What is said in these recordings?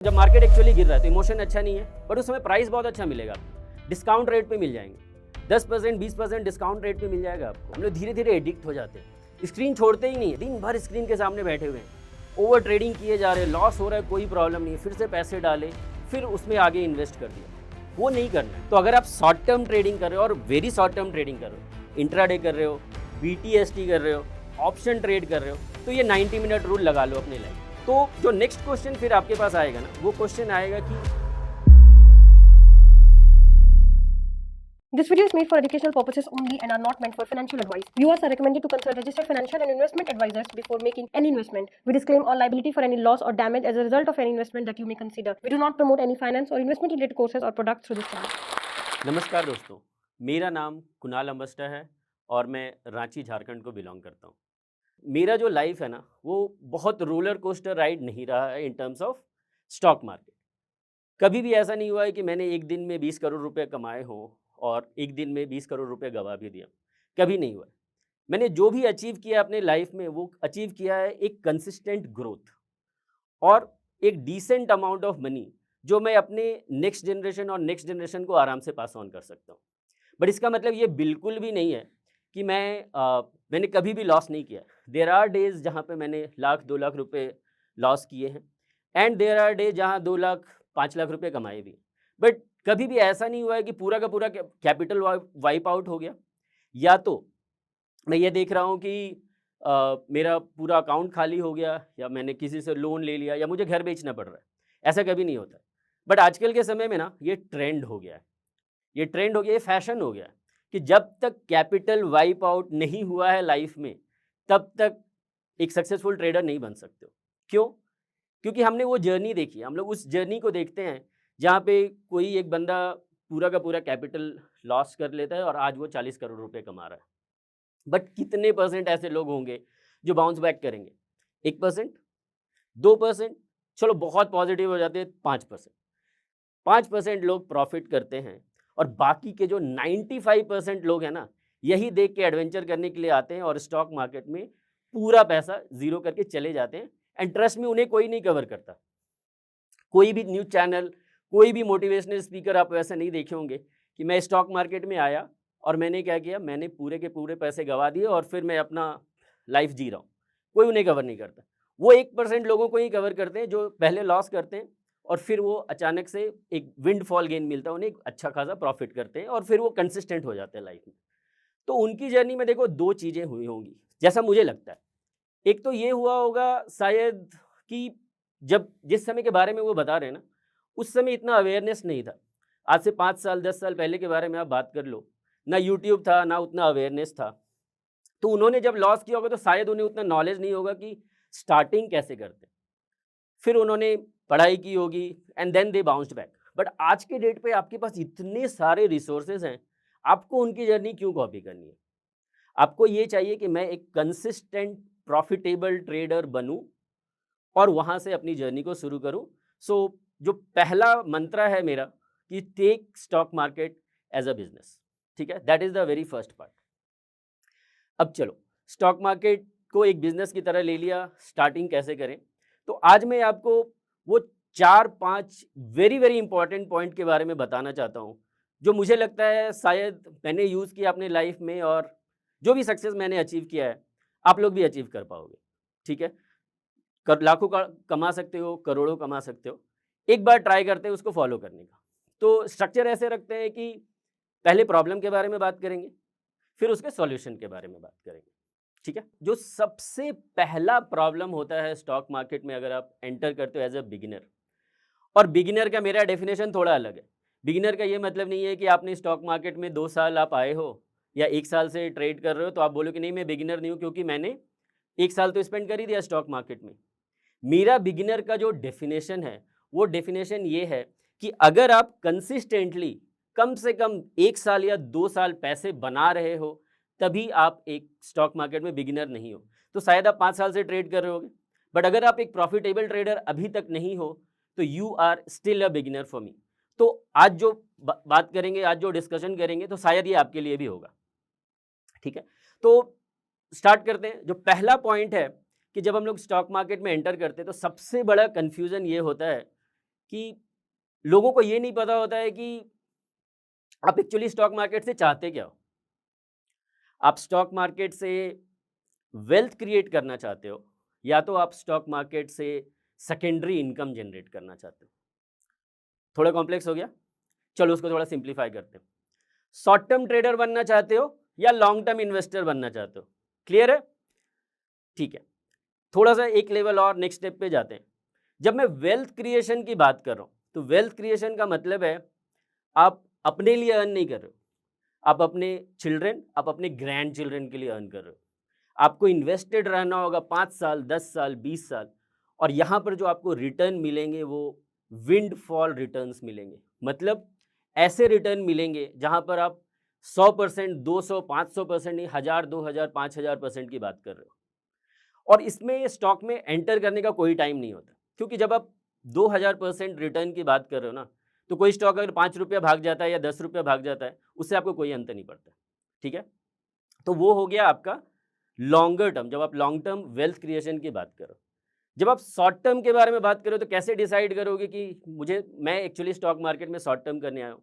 जब market actually गिर रहा है तो इमोशन अच्छा नहीं है, बट उस समय प्राइस बहुत अच्छा मिलेगा आपको, डिस्काउंट रेट पे मिल जाएंगे, 10% 20% डिस्काउंट रेट पे मिल जाएगा आपको। हम लोग धीरे धीरे एडिक्ट हो जाते हैं, स्क्रीन छोड़ते ही नहीं है, दिन भर स्क्रीन के सामने बैठे हुए हैं, ओवर ट्रेडिंग किए जा रहे हैं, लॉस हो रहा है, कोई प्रॉब्लम नहीं है, फिर से पैसे डाले, फिर उसमें आगे इन्वेस्ट कर दिया। वो नहीं करना है। तो अगर आप शॉर्ट टर्म ट्रेडिंग कर रहे हो और वेरी शॉर्ट टर्म ट्रेडिंग कर रहे हो, इंट्राडे कर रहे हो, BTST कर रहे हो, ऑप्शन ट्रेड कर रहे हो, तो ये 90 मिनट रूल लगा लो अपने लाइफ। तो जो नेक्स्ट क्वेश्चन फिर आपके पास आएगा ना, वो क्वेश्चन आएगा कि This video is made for educational purposes only and are not meant for financial advice. Viewers are recommended to consult registered financial and investment advisors before making any investment. We disclaim all liability for any loss or damage as a result of any investment that you may consider. We do not promote any finance or investment related courses or products through this channel. नमस्कार दोस्तों, मेरा नाम कुणाल अम्बस्टा है और मैं रांची झारखंड को belong करता हूँ। मेरा जो लाइफ है ना, वो बहुत रोलर कोस्टर राइड नहीं रहा है in terms of stock market. कभी भी ऐसा नहीं हुआ है कि मैंने एक दिन में 20 करोड़ रुपए कमाए हों और एक दिन में 20 करोड़ रुपए गवा भी दिया, कभी नहीं हुआ है। मैंने जो भी अचीव किया अपने लाइफ में, वो अचीव किया है एक कंसिस्टेंट ग्रोथ और एक डिसेंट अमाउंट ऑफ मनी, जो मैं अपने नेक्स्ट जनरेशन को आराम से पास ऑन कर सकता हूँ। बट इसका मतलब ये बिल्कुल भी नहीं है कि मैंने कभी भी लॉस नहीं किया। देयर आर डेज जहाँ पे मैंने लाख 2 लाख रुपए लॉस किए हैं, एंड देयर आर डेज जहाँ 2 लाख 5 लाख रुपए कमाए भी। बट कभी भी ऐसा नहीं हुआ है कि पूरा का पूरा कैपिटल वाइप आउट हो गया, या तो मैं ये देख रहा हूँ कि मेरा पूरा अकाउंट खाली हो गया, या मैंने किसी से लोन ले लिया, या मुझे घर बेचना पड़ रहा है। ऐसा कभी नहीं होता। बट आजकल के समय में ना ये ट्रेंड हो गया है, ये ट्रेंड हो गया, ये फैशन हो गया है कि जब तक कैपिटल वाइप आउट नहीं हुआ है लाइफ में, तब तक एक सक्सेसफुल ट्रेडर नहीं बन सकते हो। क्यों? क्योंकि हमने वो जर्नी देखी है। हम लोग उस जर्नी को देखते हैं जहाँ पे कोई एक बंदा पूरा का पूरा कैपिटल लॉस कर लेता है और आज वो 40 करोड़ रुपए कमा रहा है। बट कितने परसेंट ऐसे लोग होंगे जो बाउंस बैक करेंगे? 1%, 2%, चलो बहुत पॉजिटिव हो जाते हैं 5%। 5% लोग प्रॉफिट करते हैं और बाकी के जो 95% लोग हैं ना, यही देख के एडवेंचर करने के लिए आते हैं और स्टॉक मार्केट में पूरा पैसा ज़ीरो करके चले जाते हैं। एंड ट्रस्ट में, उन्हें कोई नहीं कवर करता। कोई भी न्यूज़ चैनल, कोई भी मोटिवेशनल स्पीकर आप वैसे नहीं देखे होंगे कि मैं स्टॉक मार्केट में आया और मैंने क्या किया, मैंने पूरे के पूरे पैसे गँवा दिए और फिर मैं अपना लाइफ जी रहा हूँ। कोई उन्हें कवर नहीं करता। वो 1% लोगों को ही कवर करते हैं जो पहले लॉस करते हैं और फिर वो अचानक से एक विंडफॉल गेन मिलता है उन्हें, एक अच्छा खासा प्रॉफिट करते हैं और फिर वो कंसिस्टेंट हो जाते हैं लाइफ में। तो उनकी जर्नी में देखो 2 चीज़ें हुई होंगी, जैसा मुझे लगता है। एक तो ये हुआ होगा शायद कि जब जिस समय के बारे में वो बता रहे हैं ना, उस समय इतना अवेयरनेस नहीं था। आज से 5 साल 10 साल पहले के बारे में आप बात कर लो, ना यूट्यूब था, ना उतना अवेयरनेस था। तो उन्होंने जब लॉस किया होगा तो शायद उन्हें उतना नॉलेज नहीं होगा कि स्टार्टिंग कैसे करते हैं। फिर उन्होंने पढ़ाई की होगी and then they bounced back. But आज के डेट पे आपके पास इतने सारे रिसोर्सेज हैं, आपको उनकी जर्नी क्यों कॉपी करनी है? आपको ये चाहिए कि मैं एक कंसिस्टेंट प्रॉफिटेबल ट्रेडर बनूं और वहाँ से अपनी जर्नी को शुरू करूँ। सो जो पहला मंत्रा है मेरा कि take stock market as a business, ठीक है? That is the very first part. अब चलो, स्टॉक मार्केट को एक बिजनेस की तरह ले लिया, स्टार्टिंग कैसे करें? तो आज मैं आपको वो 4-5 वेरी वेरी इंपॉर्टेंट पॉइंट के बारे में बताना चाहता हूँ, जो मुझे लगता है शायद मैंने यूज़ किया अपने लाइफ में, और जो भी सक्सेस मैंने अचीव किया है, आप लोग भी अचीव कर पाओगे, ठीक है? लाखों का कमा सकते हो, करोड़ों कमा सकते हो। एक बार ट्राई करते हैं उसको फॉलो करने का। तो स्ट्रक्चर ऐसे रखते हैं कि पहले प्रॉब्लम के बारे में बात करेंगे, फिर उसके सॉल्यूशन के बारे में बात करेंगे, ठीक है? जो सबसे पहला प्रॉब्लम होता है स्टॉक मार्केट में अगर आप एंटर करते हो एज अ बिगिनर, और बिगिनर का मेरा डेफिनेशन थोड़ा अलग है। बिगिनर का ये मतलब नहीं है कि आपने स्टॉक मार्केट में 2 साल आप आए हो या 1 साल से ट्रेड कर रहे हो तो आप बोलो कि नहीं मैं बिगिनर नहीं हूँ, क्योंकि मैंने 1 साल तो स्पेंड कर ही दिया स्टॉक मार्केट में। मेरा बिगिनर का जो डेफिनेशन है, वो डेफिनेशन ये है कि अगर आप कंसिस्टेंटली कम से कम 1 साल या 2 साल पैसे बना रहे हो, तभी आप एक स्टॉक मार्केट में बिगिनर नहीं हो। तो शायद आप 5 साल से ट्रेड कर रहे होगे, बट अगर आप एक प्रॉफिटेबल ट्रेडर अभी तक नहीं हो, तो you are still a beginner for me. तो आज जो बात करेंगे, आज जो डिस्कशन करेंगे, तो शायद ये आपके लिए भी होगा, ठीक है? तो स्टार्ट करते हैं। जो पहला पॉइंट है कि जब हम लोग स्टॉक मार्केट में एंटर करते हैं तो सबसे बड़ा कन्फ्यूज़न ये होता है कि लोगों को ये नहीं पता होता है कि आप एक्चुअली स्टॉक मार्केट से चाहते क्या हो। आप स्टॉक मार्केट से वेल्थ क्रिएट करना चाहते हो, या तो आप स्टॉक मार्केट से सेकेंडरी इनकम जनरेट करना चाहते हो। थोड़ा कॉम्प्लेक्स हो गया, चलो उसको थोड़ा सिंप्लीफाई करते हैं। शॉर्ट टर्म ट्रेडर बनना चाहते हो या लॉन्ग टर्म इन्वेस्टर बनना चाहते हो? क्लियर है? ठीक है, थोड़ा सा एक लेवल और नेक्स्ट स्टेप पे जाते हैं। जब मैं वेल्थ क्रिएशन की बात कर रहा हूँ, तो वेल्थ क्रिएशन का मतलब है आप अपने लिए अर्न नहीं कर रहे हो, आप अपने चिल्ड्रन, आप अपने ग्रैंड चिल्ड्रन के लिए अर्न कर रहे हो। आपको इन्वेस्टेड रहना होगा 5 साल, 10 साल, 20 साल, और यहाँ पर जो आपको रिटर्न मिलेंगे वो विंड फॉल रिटर्न्स मिलेंगे। मतलब ऐसे रिटर्न मिलेंगे जहाँ पर आप 100%, 200, 500% नहीं, 1000, 2000, 5000% की बात कर रहे हो। और इसमें स्टॉक में एंटर करने का कोई टाइम नहीं होता, क्योंकि जब आप 2000% रिटर्न की बात कर रहे हो ना, तो कोई स्टॉक अगर 5 रुपया भाग जाता है या 10 रुपया भाग जाता है, उससे आपको कोई अंतर नहीं पड़ता। ठीक है, तो वो हो गया आपका लॉन्गर टर्म, जब आप लॉन्ग टर्म वेल्थ क्रिएशन की बात करो। जब आप शॉर्ट टर्म के बारे में बात करो, तो कैसे डिसाइड करोगे कि मैं एक्चुअली स्टॉक मार्केट में शॉर्ट टर्म करने आया हूँ?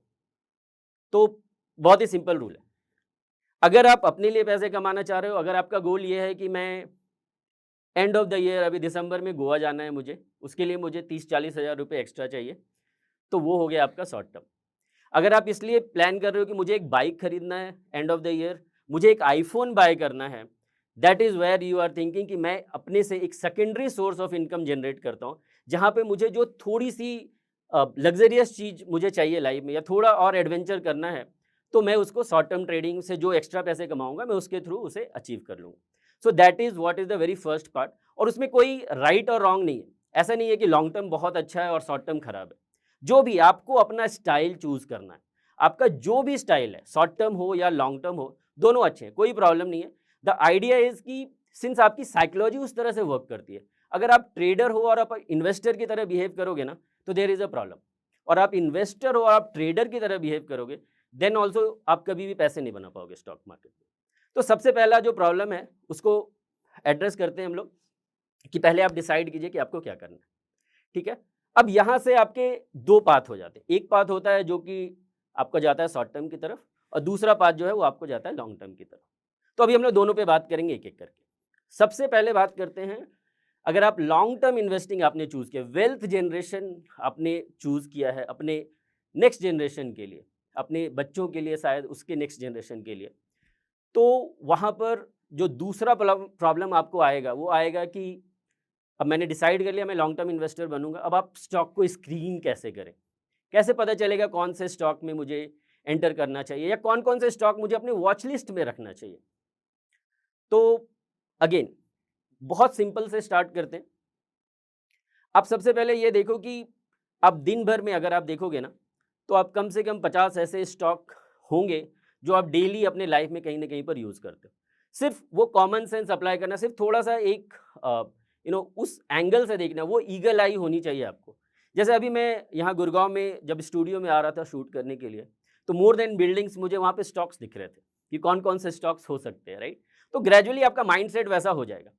तो बहुत ही सिंपल रूल है। अगर आप अपने लिए पैसे कमाना चाह रहे हो, अगर आपका गोल ये है कि मैं एंड ऑफ द ईयर, अभी दिसंबर में गोवा जाना है मुझे, उसके लिए मुझे 30-40 हज़ार रुपये एक्स्ट्रा चाहिए, तो वो हो गया आपका शॉर्ट टर्म। अगर आप इसलिए प्लान कर रहे हो कि मुझे एक बाइक खरीदना है एंड ऑफ द ईयर, मुझे एक आईफ़ोन बाय करना है, that is where you are thinking कि मैं अपने से एक secondary source of income generate करता हूँ, जहाँ पे मुझे जो थोड़ी-सी लग्ज़रियस चीज़ मुझे चाहिए लाइफ़ में, या थोड़ा और एडवेंचर करना है, तो मैं उसको शॉर्ट टर्म ट्रेडिंग से जो एक्स्ट्रा पैसे कमाऊँगा, मैं उसके थ्रू उसे अचीव कर लूँगा। सो that is what is the very first part, और उसमें कोई राइट और रॉन्ग नहीं है। ऐसा नहीं है कि लॉन्ग टर्म बहुत अच्छा है और शॉर्ट टर्म खराब है। जो भी आपको अपना स्टाइल चूज़ करना है, आपका जो भी स्टाइल है, शॉर्ट टर्म हो या लॉन्ग टर्म हो, दोनों अच्छे हैं, कोई प्रॉब्लम नहीं है। द आइडिया इज़ कि सिंस आपकी साइकोलॉजी उस तरह से वर्क करती है, अगर आप ट्रेडर हो और आप इन्वेस्टर की तरह बिहेव करोगे ना, तो देयर इज़ अ प्रॉब्लम। और आप इन्वेस्टर हो और आप ट्रेडर की तरह बिहेव करोगे, देन ऑल्सो आप कभी भी पैसे नहीं बना पाओगे स्टॉक मार्केट में। तो सबसे पहला जो प्रॉब्लम है, उसको एड्रेस करते हैं हम लोग, कि पहले आप डिसाइड कीजिए कि आपको क्या करना है। ठीक है? अब यहाँ से आपके 2 पाथ हो जाते हैं। एक पाथ होता है जो कि आपका जाता है शॉर्ट टर्म की तरफ, और दूसरा पाथ जो है वो आपको जाता है लॉन्ग टर्म की तरफ। तो अभी हम लोग दोनों पे बात करेंगे एक-एक करके। सबसे पहले बात करते हैं, अगर आप लॉन्ग टर्म इन्वेस्टिंग आपने चूज़ किया, वेल्थ जनरेशन आपने चूज़ किया है अपने नेक्स्ट जनरेशन के लिए, अपने बच्चों के लिए, शायद उसके नेक्स्ट जनरेशन के लिए, तो वहाँ पर जो दूसरा प्रॉब्लम आपको आएगा, वो आएगा कि अब मैंने डिसाइड कर लिया मैं लॉन्ग टर्म इन्वेस्टर बनूंगा, अब आप स्टॉक को स्क्रीन कैसे करें? कैसे पता चलेगा कौन से स्टॉक में मुझे एंटर करना चाहिए, या कौन-कौन से स्टॉक मुझे अपने वॉच लिस्ट में रखना चाहिए? तो अगेन बहुत सिंपल से स्टार्ट करते हैं। आप सबसे पहले ये देखो कि आप दिन भर में अगर आप देखोगे ना, तो आप कम से कम 50 ऐसे स्टॉक होंगे जो आप डेली अपने लाइफ में कहीं न कहीं पर यूज़ करते हो। सिर्फ़ वो कॉमन सेंस अप्लाई करना, सिर्फ़ थोड़ा-सा एक उस एंगल से देखना, वो ईगल आई होनी चाहिए आपको। जैसे अभी मैं यहाँ गुड़गाँव में जब स्टूडियो में आ रहा था शूट करने के लिए, तो मोर देन बिल्डिंग्स मुझे वहाँ पे स्टॉक्स दिख रहे थे कि कौन-कौन से स्टॉक्स हो सकते हैं, राइट? तो ग्रेजुअली आपका माइंडसेट वैसा हो जाएगा।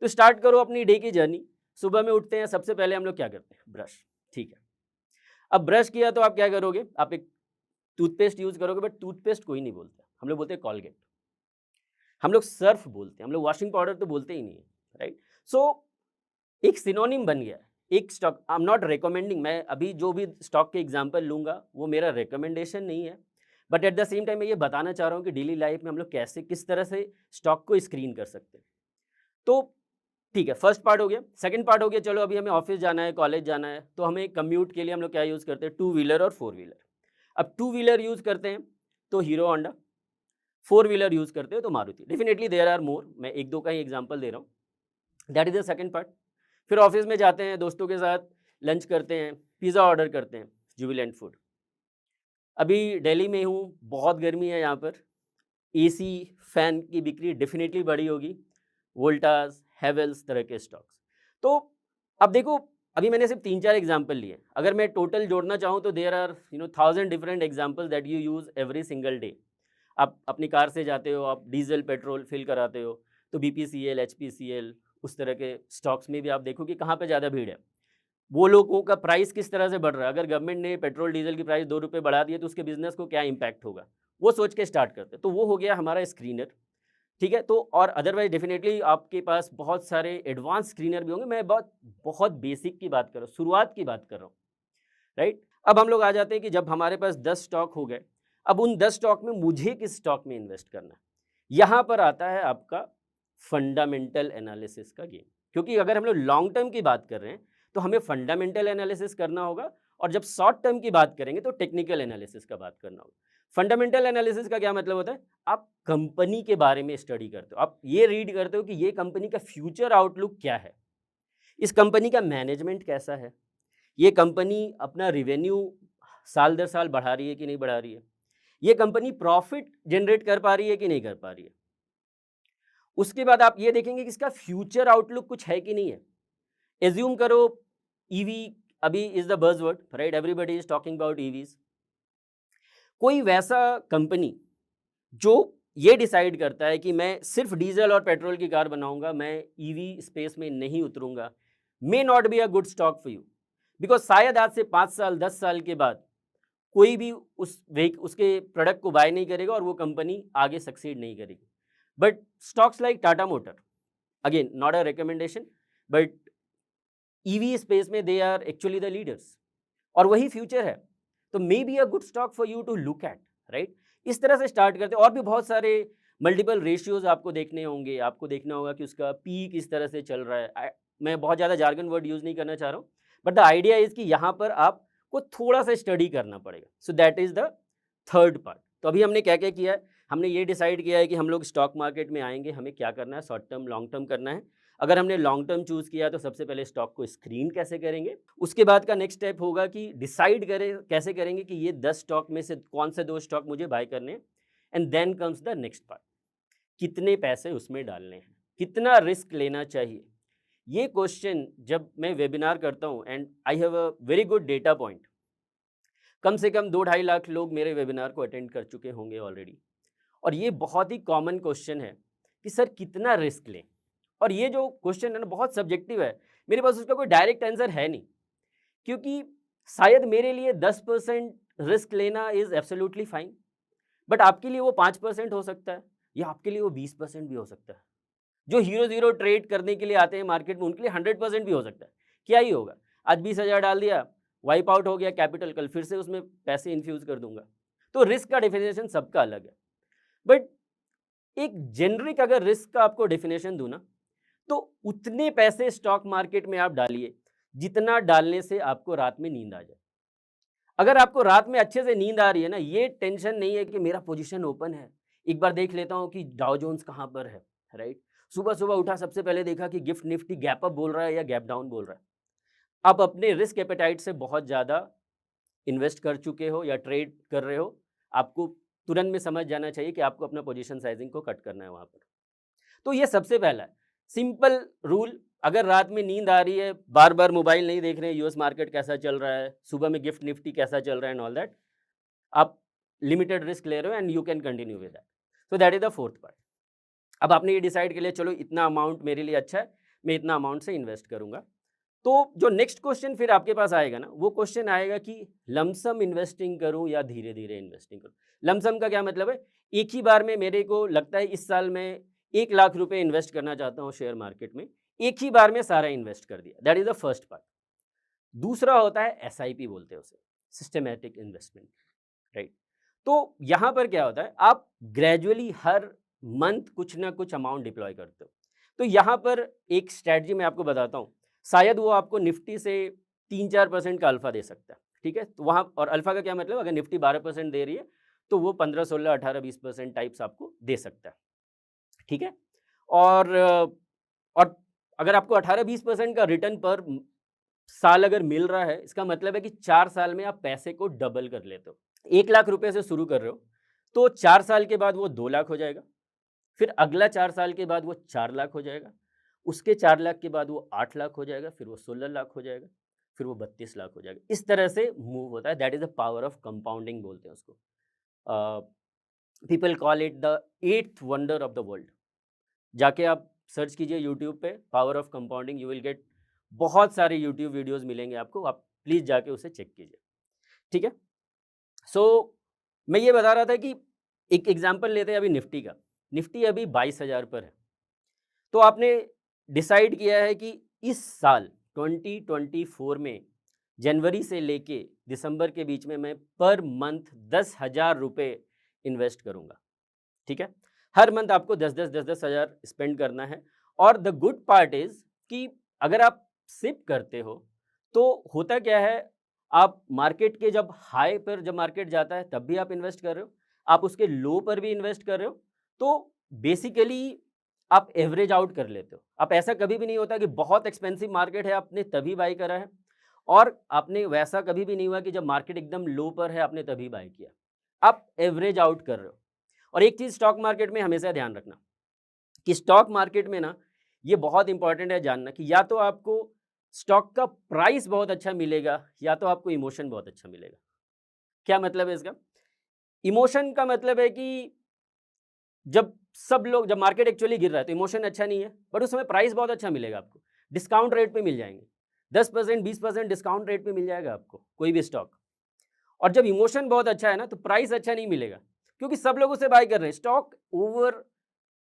तो स्टार्ट करो अपनी डे की जर्नी। सुबह में उठते हैं, सबसे पहले हम लोग क्या करते हैं? ब्रश, ठीक है। अब ब्रश किया तो आप क्या करोगे? आप एक टूथपेस्ट यूज़ करोगे, बट टूथपेस्ट कोई नहीं बोलता, हम लोग बोलते हैं कोलगेट। हम लोग सर्फ़ बोलते हैं, हम लोग वॉशिंग पाउडर तो बोलते ही नहीं है, राइट? सो एक सिनोनिम बन गया है। एक stock, I am not recommending, मैं अभी जो भी स्टॉक के एग्ज़ाम्पल लूँगा, वो मेरा रिकमेंडेशन नहीं है। But at the same time मैं ये बताना चाह रहा हूँ कि डेली लाइफ़ में हम लोग कैसे, किस तरह से स्टॉक को स्क्रीन कर सकते हैं। तो ठीक है, फर्स्ट पार्ट हो गया। सेकंड पार्ट हो गया, चलो अभी हमें ऑफ़िस जाना है, कॉलेज जाना है, तो हमें कम्यूट के लिए हम लोग क्या यूज़ करते हैं? टू व्हीलर और फोर व्हीलर। अब टू व्हीलर यूज़ करते हैं तो Hero Honda, four wheeler use करते हो तो Maruti. Definitely there are more, मैं 1-2 का ही एग्ज़ाम्पल दे रहा हूँ। That is the second part. फिर ऑफ़िस में जाते हैं, दोस्तों के साथ लंच करते हैं, पिज़्ज़ा ऑर्डर करते हैं, जुबिलेंट फूड। अभी दिल्ली में हूँ, बहुत गर्मी है यहाँ पर, एसी, फ़ैन की बिक्री डेफिनिटली बढ़ी होगी, वोल्टास, हैवेल्स तरह के स्टॉक्स। तो अब देखो, अभी मैंने सिर्फ 3-4 एग्ज़ाम्पल लिए। अगर मैं टोटल जोड़ना चाहूँ तो there are 1000 different example that you use every single day. आप अपनी कार से जाते हो, आप डीज़ल, पेट्रोल फ़िल कराते हो, तो बीपीसीएल, एचपीसीएल, उस तरह के स्टॉक्स में भी आप देखो कि कहाँ पे ज़्यादा भीड़ है। वो लोगों का प्राइस किस तरह से बढ़ रहा है, अगर गवर्नमेंट ने पेट्रोल डीजल की प्राइस 2 रुपए बढ़ा दिए तो उसके बिजनेस को क्या इम्पैक्ट होगा, वो सोच के स्टार्ट करते हैं। तो वो हो गया हमारा स्क्रीनर, ठीक है। तो और अदरवाइज डेफिनेटली आपके पास बहुत सारे एडवांस स्क्रीनर भी होंगे, मैं बहुत बहुत बेसिक की बात कर रहा हूँ, शुरुआत की बात कर रहा हूँ, राइट। अब हम लोग आ जाते हैं कि जब हमारे पास 10 स्टॉक हो गए, अब उन 10 स्टॉक में मुझे किस स्टॉक में इन्वेस्ट करना है, यहाँ पर आता है आपका फंडामेंटल एनालिसिस का गेम। क्योंकि अगर हम लोग लॉन्ग टर्म की बात कर रहे हैं तो हमें फंडामेंटल एनालिसिस करना होगा, और जब शॉर्ट टर्म की बात करेंगे तो टेक्निकल एनालिसिस का बात करना होगा। फंडामेंटल एनालिसिस का क्या मतलब होता है, आप कंपनी के बारे में स्टडी करते हो, आप ये रीड करते हो कि ये कंपनी का फ्यूचर आउटलुक क्या है, इस कंपनी का मैनेजमेंट कैसा है, ये कंपनी अपना रिवेन्यू साल दर साल बढ़ा रही है कि नहीं बढ़ा रही है, ये कंपनी प्रॉफिट जनरेट कर पा रही है कि नहीं कर पा रही है। उसके बाद आप ये देखेंगे कि इसका फ्यूचर आउटलुक कुछ है कि नहीं है। एज्यूम करो ईवी अभी is the buzzword, right, everybody is talking about EVs. कोई वैसा कंपनी जो ये डिसाइड करता है कि मैं सिर्फ डीजल और पेट्रोल की कार बनाऊंगा, मैं ईवी स्पेस में नहीं उतरूंगा, may not be a good stock for you. Because शायद आज से 5 साल 10 साल के बाद कोई भी उसके प्रोडक्ट को बाय नहीं करेगा और वो कंपनी आगे सक्सीड नहीं करेगी। But stocks like Tata motor, again not a recommendation, but EV space में they are actually the leaders, और वही फ्यूचर है। तो may be a good stock for you to look at, right. इस तरह से स्टार्ट करते हैं, और भी बहुत सारे मल्टीपल रेशियोज आपको देखने होंगे, आपको देखना होगा कि उसका पी किस तरह से चल रहा है। मैं बहुत ज़्यादा जार्गन वर्ड यूज़ नहीं करना चाह रहा हूँ, बट द आइडिया इज़ कि यहाँ पर आपको थोड़ा सा स्टडी करना पड़ेगा। सो that is the third part. तो अभी हमने क्या क्या किया है, हमने ये डिसाइड किया है कि हम लोग स्टॉक मार्केट में आएंगे, हमें क्या करना है, शॉर्ट टर्म लॉन्ग टर्म करना है। अगर हमने लॉन्ग टर्म चूज़ किया तो सबसे पहले स्टॉक को स्क्रीन कैसे करेंगे, उसके बाद का नेक्स्ट स्टेप होगा कि डिसाइड करें कैसे करेंगे कि ये 10 स्टॉक में से कौन से 2 स्टॉक मुझे बाय करने हैं। And then comes the next part, कितने पैसे उसमें डालने हैं, कितना रिस्क लेना चाहिए। ये क्वेश्चन जब मैं वेबिनार करता हूँ, and I have a very good data point, कम से कम 2-2.5 लाख लोग मेरे वेबिनार को अटेंड कर चुके होंगे ऑलरेडी। और ये बहुत ही कॉमन क्वेश्चन है कि सर कितना रिस्क लें। और ये जो क्वेश्चन है ना, बहुत सब्जेक्टिव है, मेरे पास उसका कोई डायरेक्ट आंसर है नहीं। क्योंकि शायद मेरे लिए 10% रिस्क लेना इज़ एब्सोल्युटली फाइन, बट आपके लिए वो 5% हो सकता है, या आपके लिए वो 20% भी हो सकता है। जो हीरो ज़ीरो ट्रेड करने के लिए आते हैं मार्केट में, उनके लिए 100% भी हो सकता है। क्या ही होगा, आज 20,000 डाल दिया, वाइप आउट हो गया कैपिटल, कल फिर से उसमें पैसे इन्फ्यूज़ कर दूँगा। तो रिस्क का डेफिनेशन सबका अलग है। बट एक जेनरिक अगर रिस्क का आपको डेफिनेशन दूँ ना, तो उतने पैसे स्टॉक मार्केट में आप डालिए, जितना डालने से आपको रात में नींद आ जाए। अगर आपको रात में अच्छे से नींद आ रही है ना, ये टेंशन नहीं है कि मेरा पोजीशन ओपन है, एक बार देख लेता हूँ कि डाउ जोन्स कहाँ पर है, राइट? सुबह-सुबह उठा, सबसे पहले देखा कि गिफ्ट निफ्टी गैप अप बोल रहा है या गैप डाउन बोल रहा है। आप अपने रिस्क एपेटाइट से बहुत ज़्यादा इन्वेस्ट कर चुके हो या ट्रेड कर रहे हो, आपको तुरंत में समझ जाना चाहिए कि आपको अपना पोजीशन साइज़िंग को कट करना है वहाँ पर। तो ये सबसे पहला है, सिंपल रूल। अगर रात में नींद आ रही है, बार-बार मोबाइल नहीं देख रहे हैं, यूएस मार्केट कैसा चल रहा है, सुबह में गिफ्ट निफ्टी कैसा चल रहा है एंड ऑल दैट, आप लिमिटेड रिस्क ले रहे हो and you can continue with that. So that is the fourth part. अब आपने ये डिसाइड कर लिया, चलो इतना अमाउंट मेरे लिए अच्छा है, मैं इतना अमाउंट से इन्वेस्ट करूँगा। तो जो नेक्स्ट क्वेश्चन फिर आपके पास आएगा ना, वो क्वेश्चन आएगा कि लमसम इन्वेस्टिंग करूँ या धीरे-धीरे इन्वेस्टिंग करूँ? लमसम का क्या मतलब है? एक ही बार में मेरे को लगता है इस साल मैं 1 लाख रुपए इन्वेस्ट करना चाहता हूँ शेयर मार्केट में, एक ही बार में सारा इन्वेस्ट कर दिया। That is the first part. दूसरा होता है एसआईपी बोलते हैं उसे, सिस्टमैटिक इन्वेस्टमेंट, राइट? तो यहाँ पर क्या होता है, आप ग्रेजुअली हर मंथ कुछ ना कुछ अमाउंट डिप्लॉय करते हो। तो यहाँ पर एक स्ट्रैटेजी मैं आपको बताता हूँ, शायद वो आपको निफ्टी से 3-4% का अल्फा दे सकता है, ठीक है? तो वहाँ, और अल्फा का क्या मतलब, अगर निफ्टी 12% दे रही है, तो वो 15-16-18-20% टाइप्स आपको दे सकता है, ठीक है? और अगर आपको 18-20% का रिटर्न पर साल अगर मिल रहा है, इसका मतलब है कि 4 साल में आप पैसे को डबल कर लेते हो। 1 लाख रुपए से शुरू कर रहे हो, तो 4 साल के बाद वो 2 लाख हो जाएगा, फिर अगला 4 साल के बाद वो 4 लाख हो जाएगा, उसके 4 लाख के बाद वो 8 लाख हो जाएगा, फिर वो 16 लाख हो जाएगा, फिर वो 32 लाख हो जाएगा। इस तरह से मूव होता है, that is the power of compounding बोलते हैं उसको। People call it the 8th wonder of the world. जाके आप सर्च कीजिए यूट्यूब पे, power of compounding, you will get बहुत सारे यूट्यूब वीडियोज़ मिलेंगे आपको, आप प्लीज़ जाके उसे चेक कीजिए, ठीक है? सो मैं ये बता रहा था कि एक एग्ज़ाम्पल लेते हैं अभी निफ्टी का। निफ्टी अभी 22,000 पर है। तो आपने डिसाइड किया है कि इस साल 2024 में जनवरी से लेके दिसंबर के बीच में मैं पर मंथ 10,000 रुपए इन्वेस्ट करूँगा, ठीक है? हर मंथ आपको 10-10 हज़ार स्पेंड करना है और द गुड पार्ट इज़ कि अगर आप सिप करते हो, तो होता क्या है, आप मार्केट के जब हाई पर जब मार्केट जाता है तब भी आप इन्वेस्ट कर रहे हो, आप उसके लो पर भी इन्वेस्ट कर रहे हो, तो बेसिकली आप एवरेज आउट कर लेते हो। आप ऐसा कभी भी नहीं होता कि बहुत एक्सपेंसिव मार्केट है आपने तभी बाय करा है और आपने वैसा कभी भी नहीं हुआ कि जब मार्केट एकदम लो पर है आपने तभी बाय किया। आप एवरेज आउट कर रहे हो। और एक चीज़ स्टॉक मार्केट में हमेशा ध्यान रखना कि स्टॉक मार्केट में ना ये बहुत इंपॉर्टेंट है जानना कि या तो आपको स्टॉक का प्राइस बहुत अच्छा मिलेगा या तो आपको इमोशन बहुत अच्छा मिलेगा। क्या मतलब है इसका? इमोशन का मतलब है कि जब मार्केट एक्चुअली गिर रहा है तो इमोशन अच्छा नहीं है, बट उस समय प्राइस बहुत अच्छा मिलेगा आपको। डिस्काउंट रेट पे मिल जाएँगे। 10% 20% डिस्काउंट रेट पे मिल जाएगा आपको कोई भी स्टॉक। और जब इमोशन बहुत अच्छा है ना तो प्राइस अच्छा नहीं मिलेगा, क्योंकि सब लोग उसे बाय कर रहे हैं। स्टॉक ओवर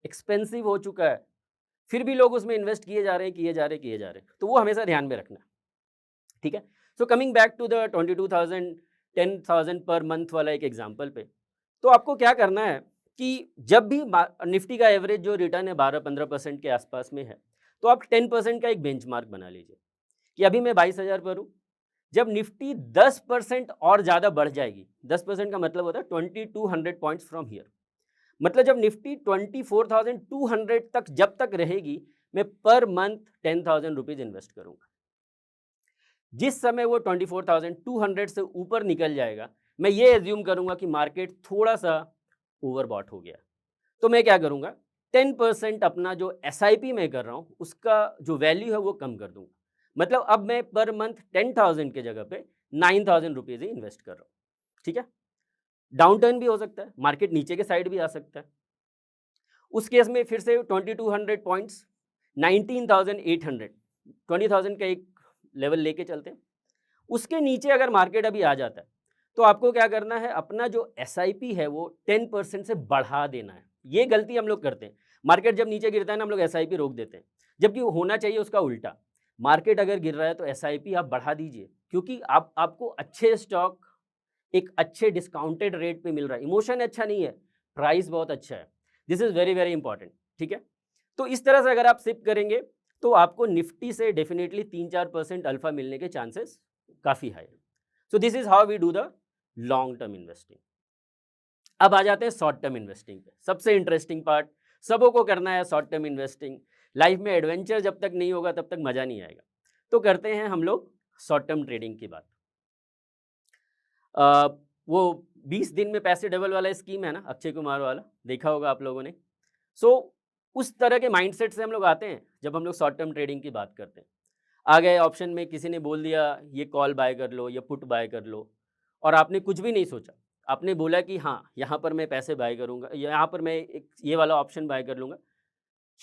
एक्सपेंसिव हो चुका है, फिर भी लोग उसमें इन्वेस्ट किए जा रहे हैं, किए जा रहे हैं, किए जा रहे हैं। तो वो हमेशा ध्यान में रखना, ठीक है? So coming back to the 22,000 10,000 per month वाला एक एग्ज़ाम्पल पे, तो आपको क्या करना है कि जब भी निफ्टी का एवरेज जो रिटर्न है 12-15% के आसपास में है, तो आप 10% का एक बेंचमार्क बना लीजिए कि अभी मैं 22,000 पर हूँ। जब निफ्टी 10% और ज़्यादा बढ़ जाएगी, 10% का मतलब होता है 2200 पॉइंट्स फ्रॉम हियर, मतलब जब निफ्टी 24,200 तक जब तक रहेगी, मैं पर मंथ 10,000 रुपीज़ इन्वेस्ट करूँगा। जिस समय वो 24,200 से ऊपर निकल जाएगा, मैं ये एज्यूम करूँगा कि मार्केट थोड़ा-सा ओवरबॉट हो गया। तो मैं क्या करूँगा, 10% अपना जो एसआईपी मैं कर रहा हूँ, उसका जो वैल्यू है वो कम कर दूँगा। मतलब अब मैं पर मंथ 10,000 की जगह पे 9,000 रुपीज़ ही इन्वेस्ट कर रहा हूँ, ठीक है? डाउन टर्न भी हो सकता है, मार्केट नीचे के साइड भी आ सकता है। उस केस में फिर से 2200 पॉइंट्स 19,800 20,000 का एक लेवल लेके चलते हैं। उसके नीचे अगर मार्केट अभी आ जाता है, तो आपको क्या करना है, अपना जो एसआईपी है वो 10% से बढ़ा देना है। ये गलती हम लोग करते हैं। मार्केट जब नीचे गिरता है ना, हम लोग एसआईपी रोक देते हैं, जबकि वो होना चाहिए उसका उल्टा। मार्केट अगर गिर रहा है तो एसआईपी आप बढ़ा दीजिए, क्योंकि आप आपको अच्छे स्टॉक एक अच्छे डिस्काउंटेड रेट पे मिल रहा है। इमोशन अच्छा नहीं है, प्राइस बहुत अच्छा है। This is very, very important, ठीक है? तो इस तरह से अगर आप सिप करेंगे, तो आपको निफ्टी से डेफिनिटली 3-4% अल्फा मिलने के चांसेस काफ़ी हाई है। So this is how we do the long term investing. अब आ जाते हैं शॉर्ट टर्म इन्वेस्टिंग पे, सबसे इंटरेस्टिंग पार्ट। सबों को करना है शॉर्ट टर्म इन्वेस्टिंग। लाइफ में एडवेंचर जब तक नहीं होगा तब तक मज़ा नहीं आएगा। तो करते हैं हम लोग शॉर्ट टर्म ट्रेडिंग की बात। अ, वो 20 दिन में पैसे डबल वाला स्कीम है ना, अक्षय कुमार वाला, देखा होगा आप लोगों ने। सो उस तरह के माइंडसेट से हम लोग आते हैं जब हम लोग शॉर्ट टर्म ट्रेडिंग की बात करते हैं। आ गए ऑप्शन में, किसी ने बोल दिया ये कॉल बाय कर लो, ये पुट बाय कर लो, और आपने कुछ भी नहीं सोचा। आपने बोला कि हाँ, यहाँ पर मैं पैसे बाय करूँगा, यहाँ पर मैं एक ये वाला ऑप्शन बाय कर लूँगा,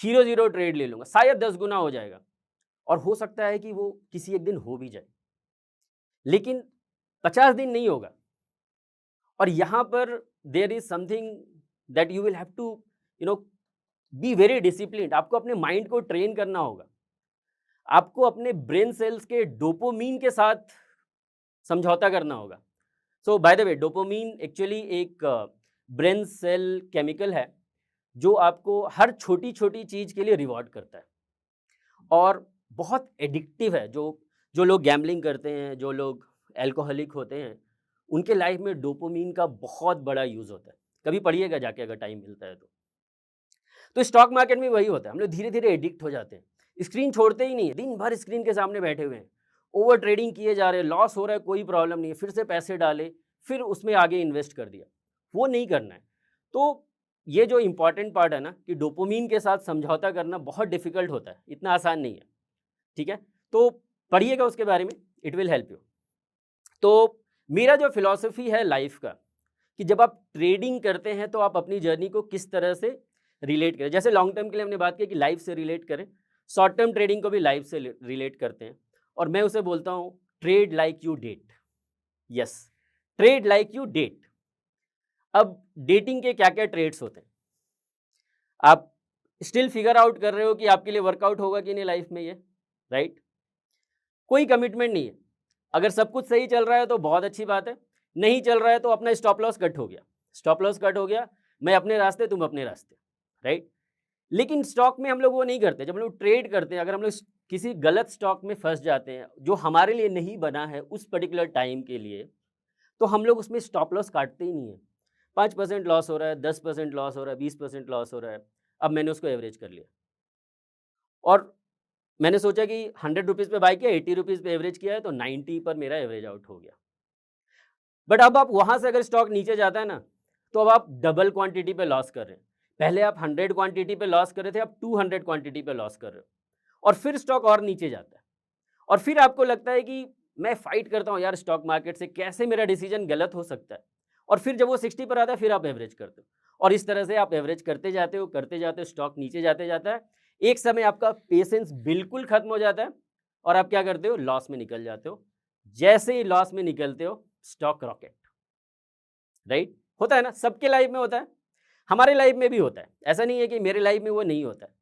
0-0 ट्रेड ले लूँगा, शायद 10 गुना हो जाएगा, और हो सकता है कि वो किसी एक दिन हो भी जाए। लेकिन 50 दिन नहीं होगा, और यहाँ पर there is something that you will have to you know be very disciplined. आपको अपने माइंड को ट्रेन करना होगा। आपको अपने ब्रेन सेल्स के डोपामाइन के साथ समझौता करना होगा। So by the way, dopamine actually एक ब्रेन सेल केमिकल है, जो आपको हर छोटी-छोटी चीज़ के लिए रिवॉर्ड करता है, और बहुत एडिक्टिव है। जो जो लोग गैम्बलिंग करते हैं, जो लोग अल्कोहलिक होते हैं, उनके लाइफ में डोपामाइन का बहुत बड़ा यूज़ होता है। कभी पढ़िएगा जाके अगर टाइम मिलता है तो। तो स्टॉक मार्केट में वही होता है, हम लोग धीरे-धीरे एडिक्ट हो जाते हैं। स्क्रीन छोड़ते ही नहीं है, दिन भर स्क्रीन के सामने बैठे हुए हैं। ओवर ट्रेडिंग किए जा रहे हैं, लॉस हो रहा है, कोई प्रॉब्लम नहीं है, फिर से पैसे डाले, फिर उसमें आगे इन्वेस्ट कर दिया। वो नहीं करना है। तो ये जो इम्पोर्टेंट पार्ट है ना, कि डोपामाइन के साथ समझौता करना बहुत डिफ़िकल्ट होता है, इतना आसान नहीं है, ठीक है? तो पढ़िएगा उसके बारे में, इट विल हेल्प यू। तो मेरा जो फ़िलॉसफ़ी है लाइफ़ का, कि जब आप ट्रेडिंग करते हैं तो आप अपनी जर्नी को किस तरह से रिलेट करें। जैसे लॉन्ग टर्म के लिए हमने बात की कि लाइफ से रिलेट करें, शॉर्ट टर्म ट्रेडिंग को भी लाइफ से रिलेट करते हैं और मैं उसे बोलता हूँ trade like you date. Yes, trade like you date. अब डेटिंग के क्या क्या ट्रेड्स होते हैं, आप स्टिल फिगर आउट कर रहे हो कि आपके लिए वर्कआउट होगा कि नहीं लाइफ में ये, राइट? कोई कमिटमेंट नहीं है। अगर सब कुछ सही चल रहा है तो बहुत अच्छी बात है, नहीं चल रहा है तो अपना स्टॉप लॉस कट हो गया, स्टॉप लॉस कट हो गया, मैं अपने रास्ते तुम अपने रास्ते, राइट? लेकिन स्टॉक में हम लोग वो नहीं करते। जब हम लोग ट्रेड करते हैं, अगर हम लोग किसी गलत स्टॉक में फंस जाते हैं जो हमारे लिए नहीं बना है उस पर्टिकुलर टाइम के लिए, तो हम लोग उसमें स्टॉप लॉस काटते ही नहीं है। 5% लॉस हो रहा है, 10% लॉस हो रहा है, 20% लॉस हो रहा है, अब मैंने उसको एवरेज कर लिया और मैंने सोचा कि 100 रुपीज़ पे बाय किया, 80 रुपीज़ पे एवरेज किया है तो 90 पर मेरा एवरेज आउट हो गया। बट अब आप वहाँ से अगर स्टॉक नीचे जाता है ना, तो अब आप डबल क्वांटिटी पे लॉस कर रहे हैं। पहले आप 100 क्वांटिटी पे लॉस कर रहे थे, अब 200 क्वांटिटी पे लॉस कर रहे हो और फिर स्टॉक और नीचे जाता है और फिर आपको लगता है कि मैं फाइट करता हूँ यार स्टॉक मार्केट से, कैसे मेरा डिसीजन गलत हो सकता है, और फिर जब वो 60 पर आता है फिर आप एवरेज करते हो और इस तरह से आप एवरेज करते जाते हो, स्टॉक नीचे जाते जाता है। एक समय आपका पेशेंस बिल्कुल खत्म हो जाता है और आप क्या करते हो, लॉस में निकल जाते हो। जैसे ही लॉस में निकलते हो, स्टॉक रॉकेट, राइट? होता है ना, सबके लाइफ में होता है, हमारे लाइफ में भी होता है। ऐसा नहीं है कि मेरे लाइफ में वो नहीं होता है,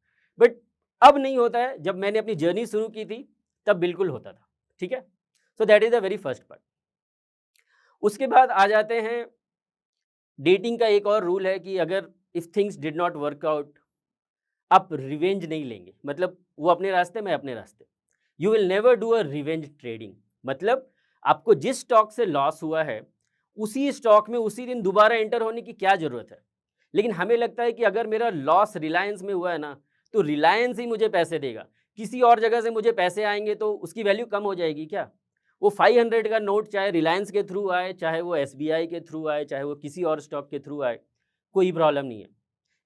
बट अब नहीं होता है। जब मैंने अपनी जर्नी शुरू की थी तब बिल्कुल होता था, ठीक है? So that is the very first part. उसके बाद आ जाते हैं, डेटिंग का एक और रूल है कि अगर if things did not work out, आप रिवेंज नहीं लेंगे। मतलब वो अपने रास्ते, मैं अपने रास्ते। You will never do a revenge trading. मतलब आपको जिस स्टॉक से लॉस हुआ है उसी स्टॉक में उसी दिन दोबारा एंटर होने की क्या जरूरत है? लेकिन हमें लगता है कि अगर मेरा लॉस रिलायंस में हुआ है ना, तो रिलायंस ही मुझे पैसे देगा, किसी और जगह से मुझे पैसे आएंगे तो उसकी वैल्यू कम हो जाएगी क्या? वो 500 का नोट चाहे रिलायंस के थ्रू आए, चाहे वो एसबीआई के थ्रू आए, चाहे वो किसी और स्टॉक के थ्रू आए, कोई प्रॉब्लम नहीं है।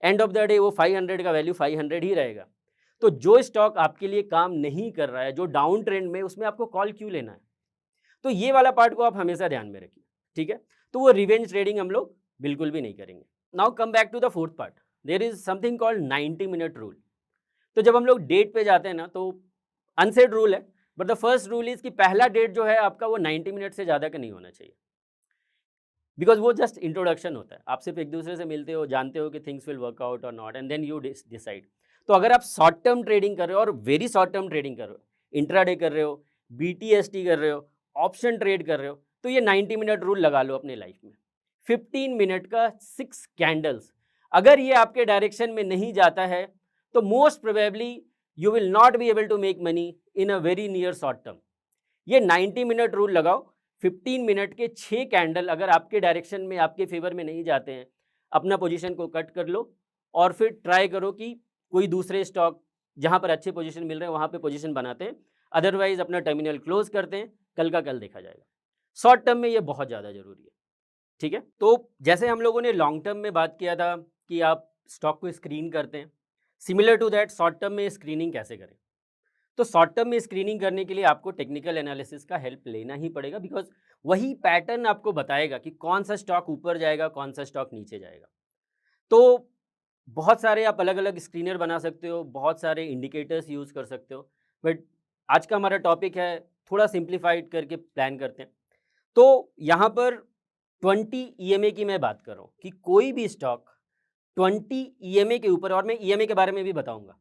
एंड ऑफ द डे वो 500 का वैल्यू 500 ही रहेगा। तो जो स्टॉक आपके लिए काम नहीं कर रहा है, जो डाउन ट्रेंड में, उसमें आपको कॉल क्यों लेना है? तो ये वाला पार्ट को आप हमेशा ध्यान में रखिए, ठीक है? तो वो रिवेंज ट्रेडिंग हम लोग बिल्कुल भी नहीं करेंगे। Now come back to the fourth part. There is something called 90 minute rule. तो जब हम लोग डेट पे जाते हैं ना, तो अनसेड रूल है, but the first rule is कि पहला डेट जो है आपका वो 90 मिनट से ज़्यादा का नहीं होना चाहिए। बिकॉज वो जस्ट इंट्रोडक्शन होता है, आप सिर्फ एक दूसरे से मिलते हो, जानते हो कि थिंग्स विल वर्क आउट और not, and then you decide. तो अगर आप शॉर्ट टर्म ट्रेडिंग कर रहे हो और वेरी शॉर्ट टर्म ट्रेडिंग कर रहे हो, इंट्राडे कर रहे हो, बीटीएसटी कर रहे हो, ऑप्शन ट्रेड कर रहे हो, तो ये 90 मिनट रूल लगा लो अपने लाइफ में। 15 मिनट का 6 कैंडल्स, अगर ये आपके डायरेक्शन में नहीं जाता है तो most probably you will not be able to make money in a very near short term. ये 90 मिनट रूल लगाओ। 15 मिनट के 6 कैंडल अगर आपके डायरेक्शन में, आपके फेवर में नहीं जाते हैं, अपना पोजीशन को कट कर लो और फिर ट्राई करो कि कोई दूसरे स्टॉक जहां पर अच्छे पोजीशन मिल रहे हैं वहां पे पोजीशन बनाते हैं, अदरवाइज अपना टर्मिनल क्लोज करते हैं, कल का कल देखा जाएगा। शॉर्ट टर्म में ये बहुत ज़्यादा जरूरी है, ठीक है? तो जैसे हम लोगों ने लॉन्ग टर्म में बात किया था कि आप स्टॉक को स्क्रीन करते हैं, similar to that short term में स्क्रीनिंग कैसे करें? तो शॉर्ट टर्म में स्क्रीनिंग करने के लिए आपको टेक्निकल एनालिसिस का हेल्प लेना ही पड़ेगा, बिकॉज वही पैटर्न आपको बताएगा कि कौन सा स्टॉक ऊपर जाएगा, कौन सा स्टॉक नीचे जाएगा। तो बहुत सारे आप अलग अलग स्क्रीनर बना सकते हो, बहुत सारे इंडिकेटर्स यूज़ कर सकते हो, बट आज का हमारा टॉपिक है, थोड़ा सिंप्लीफाइड करके प्लान करते हैं। तो यहाँ पर 20 ईएमए की मैं बात कर रहा हूँ कि कोई भी स्टॉक 20 ईएमए के ऊपर, और मैं ईएमए के बारे में भी बताऊंगा,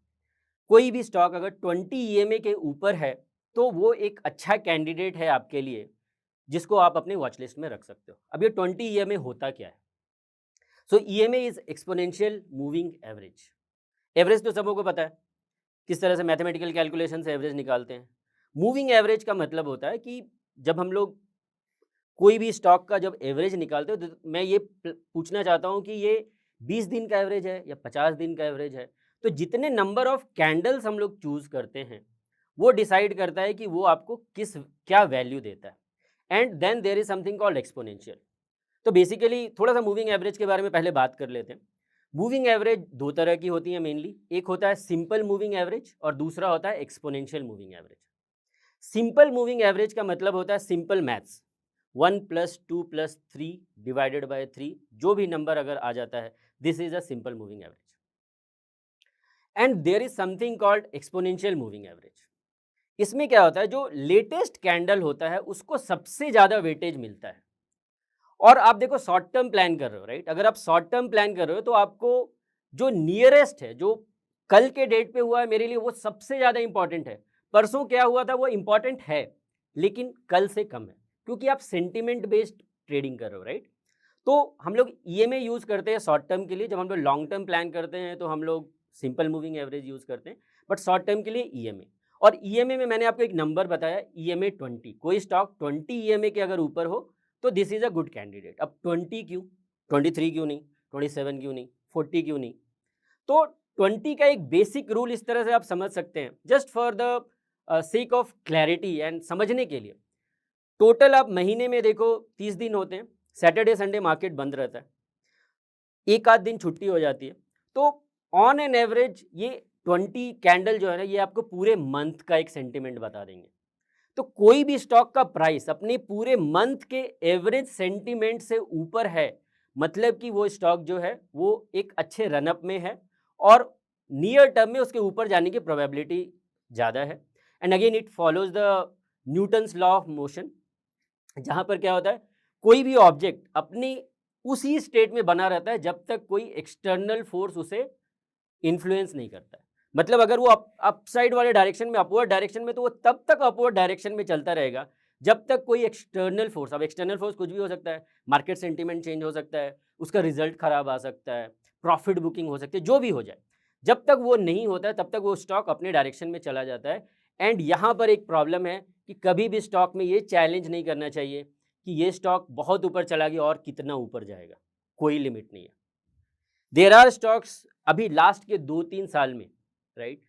कोई भी स्टॉक अगर 20 ईएमए के ऊपर है तो वो एक अच्छा कैंडिडेट है आपके लिए, जिसको आप अपने वॉच लिस्ट में रख सकते हो। अब ये 20 ईएमए होता क्या है? So EMA is exponential moving average. Average तो सबको पता है किस तरह से मैथमेटिकल कैलकुलेशन से एवरेज निकालते हैं। मूविंग एवरेज का मतलब होता है कि जब हम लोग कोई भी स्टॉक का जब एवरेज निकालते हो, तो मैं ये पूछना चाहता हूँ कि ये 20 दिन का एवरेज है या 50 दिन का एवरेज है। तो जितने नंबर ऑफ कैंडल्स हम लोग चूज करते हैं वो डिसाइड करता है कि वो आपको किस क्या वैल्यू देता है। And then there is something called exponential. तो बेसिकली थोड़ा सा मूविंग एवरेज के बारे में पहले बात कर लेते हैं। मूविंग एवरेज दो तरह की होती है मेनली, एक होता है सिंपल मूविंग एवरेज और दूसरा होता है exponential moving average. Simple moving average का मतलब होता है सिंपल मैथ्स, 1+2+3 डिवाइडेड बाय 3, जो भी नंबर अगर आ जाता है, this is a simple moving average. And there is something called exponential moving average. इसमें क्या होता है, जो लेटेस्ट कैंडल होता है उसको सबसे ज़्यादा वेटेज मिलता है। और आप देखो शॉर्ट टर्म प्लान कर रहे हो, राइट? अगर आप शॉर्ट टर्म प्लान कर रहे हो तो आपको जो नियरेस्ट है, जो कल के डेट पे हुआ है मेरे लिए वो सबसे ज़्यादा इंपॉर्टेंट है। परसों क्या हुआ था वो इंपॉर्टेंट है, लेकिन कल से कम है, क्योंकि आप सेंटिमेंट बेस्ड ट्रेडिंग कर रहे हो, राइट? तो हम लोग ईएमए यूज़ करते हैं शॉर्ट टर्म के लिए। जब हम लोग लॉन्ग टर्म प्लान करते हैं तो हम लोग सिंपल मूविंग एवरेज यूज़ करते हैं, बट शॉर्ट टर्म के लिए ईएमए। और ईएमए में मैंने आपको एक नंबर बताया, ईएमए 20। कोई स्टॉक 20 ईएमए के अगर ऊपर हो तो this is a good candidate. अब 20 क्यों, 23 क्यों नहीं, 27 क्यों नहीं, 40 क्यों नहीं? तो 20 का एक बेसिक रूल इस तरह से आप समझ सकते हैं, just for the sake of clarity and समझने के लिए। टोटल आप महीने में देखो 30 दिन होते हैं, सैटरडे संडे मार्केट बंद रहता है, एक आध दिन छुट्टी हो जाती है। तो ऑन एन एवरेज ये 20 कैंडल जो है ना, ये आपको पूरे मंथ का एक सेंटिमेंट बता देंगे। तो कोई भी स्टॉक का प्राइस अपने पूरे मंथ के एवरेज सेंटीमेंट से ऊपर है, मतलब कि वो स्टॉक जो है वो एक अच्छे रनअप में है और नियर टर्म में उसके ऊपर जाने की प्रोबेबिलिटी ज़्यादा है। And again it follows the Newton's law of motion, जहाँ पर क्या होता है, कोई भी ऑब्जेक्ट अपने उसी स्टेट में बना रहता है जब तक कोई एक्सटर्नल फोर्स उसे इन्फ्लुएंस नहीं करता है। मतलब अगर वो अपसाइड वाले डायरेक्शन में, अपवर्ड डायरेक्शन में, तो वो तब तक अपवर्ड डायरेक्शन में चलता रहेगा जब तक कोई एक्सटर्नल फोर्स, अब एक्सटर्नल फोर्स कुछ भी हो सकता है, मार्केट सेंटीमेंट चेंज हो सकता है, उसका रिजल्ट खराब आ सकता है, प्रॉफिट बुकिंग हो सकती है, जो भी हो जाए, जब तक वो नहीं होता है तब तक वो स्टॉक अपने डायरेक्शन में चला जाता है। एंड यहाँ पर एक प्रॉब्लम है कि कभी भी स्टॉक में ये चैलेंज नहीं करना चाहिए कि ये स्टॉक बहुत ऊपर चला गया और कितना ऊपर जाएगा, कोई लिमिट नहीं है। देयर आर स्टॉक्स अभी लास्ट के 2-3 साल में, राइट,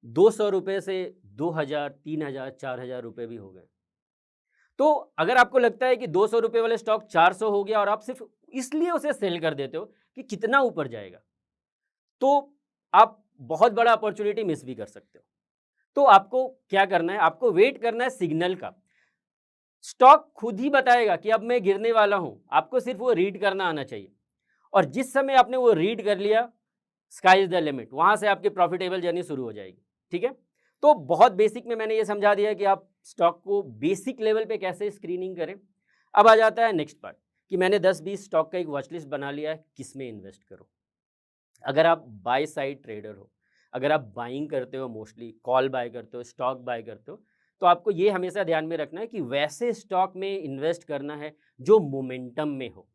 200 रुपये से 2000, 3000, 4000 रुपये भी हो गए। तो अगर आपको लगता है कि 200 रुपये वाले स्टॉक 400 हो गया और आप सिर्फ इसलिए उसे सेल कर देते हो कि कितना ऊपर जाएगा, तो आप बहुत बड़ा अपॉर्चुनिटी मिस भी कर सकते हो। तो आपको क्या करना है, आपको वेट करना है सिग्नल का। स्टॉक खुद ही बताएगा कि अब मैं गिरने वाला हूं, आपको सिर्फ वो रीड करना आना चाहिए। और जिस समय आपने वो रीड कर लिया, स्काई इज द लिमिट, वहां से आपकी प्रॉफिटेबल जर्नी शुरू हो जाएगी। ठीक है, तो बहुत बेसिक में मैंने ये समझा दिया कि आप स्टॉक को बेसिक लेवल पे कैसे स्क्रीनिंग करें। अब आ जाता है नेक्स्ट पार्ट कि मैंने 10-20 स्टॉक का एक वॉच लिस्ट बना लिया है, किस में इन्वेस्ट करो। अगर आप बाय साइड ट्रेडर हो, अगर आप बाइंग करते हो, मोस्टली कॉल बाय करते हो, स्टॉक बाय करते हो, तो आपको ये हमेशा ध्यान में रखना है कि वैसे स्टॉक में इन्वेस्ट करना है जो मोमेंटम में हो।